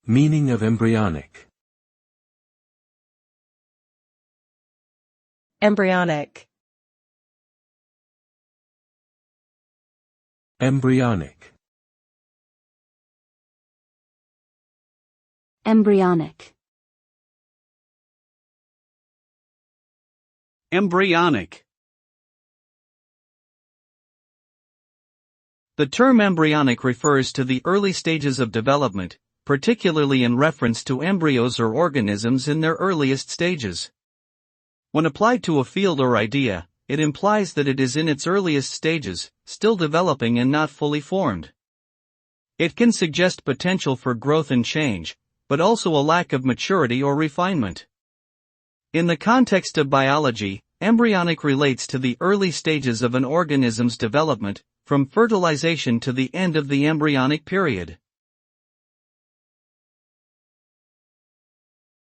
Meaning of embryonic. Embryonic. Embryonic. Embryonic. Embryonic. The term embryonic refers to the early stages of development, particularly in reference to embryos or organisms in their earliest stages. When applied to a field or idea, it implies that it is in its earliest stages, still developing and not fully formed. It can suggest potential for growth and change, but also a lack of maturity or refinement. In the context of biology, embryonic relates to the early stages of an organism's development, from fertilization to the end of the embryonic period.